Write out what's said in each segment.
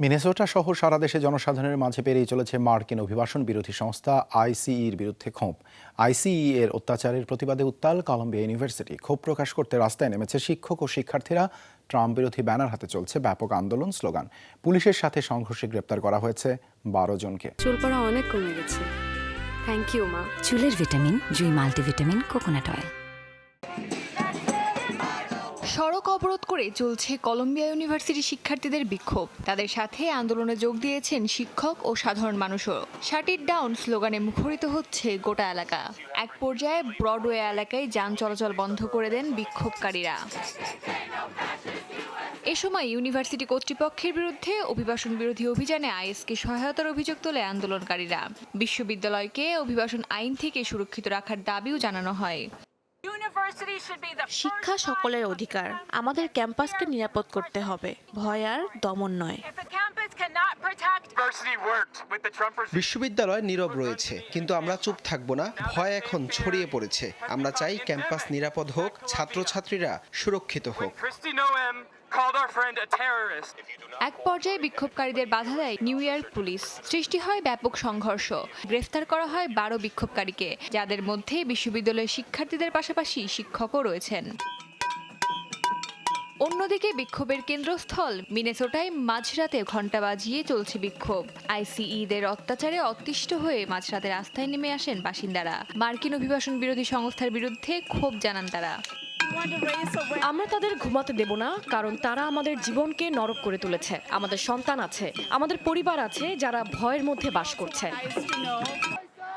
Minnesota সহ সারা দেশে জনসাধারণের মাঝে পেরিয়ে চলেছে মার্কিন অভিবাসন বিরোধী সংস্থা আইসিইর বিরুদ্ধে ক্ষোভ। আইসিই এর অত্যাচারের প্রতিবাদে উত্তাল কলম্বিয়া ইউনিভার্সিটি। ক্ষোভ প্রকাশ করতে রাস্তায় নেমেছে শিক্ষক ও শিক্ষার্থীরা। ট্রাম্প বিরোধী ব্যানার হাতে চলছে ব্যাপক আন্দোলন, স্লোগান। পুলিশের সাথে সংঘর্ষে গ্রেপ্তার করা হয়েছে ১২ জনকে। চুল পড়া অনেক কমে গেছে। থ্যাংক ইউ মা। চুলের ভিটামিন জুই মাল্টিভিটামিন কোকোনাট অয়েল। সড়ক অবরোধ করে চলছে কলম্বিয়া ইউনিভার্সিটি শিক্ষার্থীদের বিক্ষোভ। তাদের সাথে আন্দোলনে যোগ দিয়েছেন শিক্ষক ও সাধারণ মানুষও। শাট ইট ডাউন স্লোগানে মুখরিত হচ্ছে গোটা এলাকা। এক পর্যায়ে ব্রডওয়ে এলাকায় যান চলাচল বন্ধ করে দেন বিক্ষোভকারীরা। এ সময় ইউনিভার্সিটি কর্তৃপক্ষের বিরুদ্ধে অভিবাসন বিরোধী অভিযানে আইএসকে সহায়তার অভিযোগ তোলে আন্দোলনকারীরা। বিশ্ববিদ্যালয়কে অভিবাসন আইন থেকে সুরক্ষিত রাখার দাবিও জানানো হয়। শিক্ষা সকলের অধিকার। আমাদের ক্যাম্পাসকে নিরাপদ করতে হবে, ভয় আর দমন নয়। বিশ্ববিদ্যালয় নীরব রয়েছে, কিন্তু আমরা চুপ থাকবো না। ভয় এখন ছড়িয়ে পড়েছে। আমরা চাই ক্যাম্পাস নিরাপদ হোক, ছাত্রছাত্রীরা সুরক্ষিত হোক। এক পর্যায়ে বিক্ষোভকারীদের বাধা দেয় নিউ ইয়র্ক পুলিশ। সৃষ্টি হয় ব্যাপক সংঘর্ষ। গ্রেফতার করা হয় ১২ বিক্ষোভকারীকে, যাদের মধ্যে বিশ্ববিদ্যালয়ের শিক্ষার্থীদের পাশাপাশি শিক্ষকও রয়েছেন। অন্যদিকে বিক্ষোভের কেন্দ্রস্থল মিনেসোটায় মাঝরাতে ঘণ্টা বাজিয়ে চলছে বিক্ষোভ। আইসিইদের অত্যাচারে অতিষ্ঠ হয়ে মাঝরাতে রাস্তায় নেমে আসেন বাসিন্দারা। মার্কিন অভিবাসন বিরোধী সংস্থার বিরুদ্ধে ক্ষোভ জানান তারা। আমরা তাদের ঘুমাতে দেব না, কারণ তারা আমাদের জীবনকে নরক করে তুলেছে। আমাদের সন্তান আছে, আমাদের পরিবার আছে যারা ভয়ের মধ্যে বাস করছে।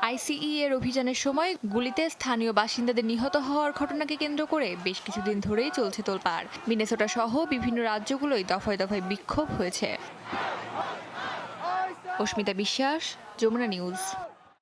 আইসিই এর অভিযানের সময় গুলিতে স্থানীয় বাসিন্দাদের নিহত হওয়ার ঘটনাকে কেন্দ্র করে বেশ কিছুদিন ধরেই চলছে তোলপাড়। মিনেসোটা সহ বিভিন্ন রাজ্যগুলোই দফায় দফায় বিক্ষোভ হয়েছে। অস্মিতা বিশ্বাস, যমুনা নিউজ।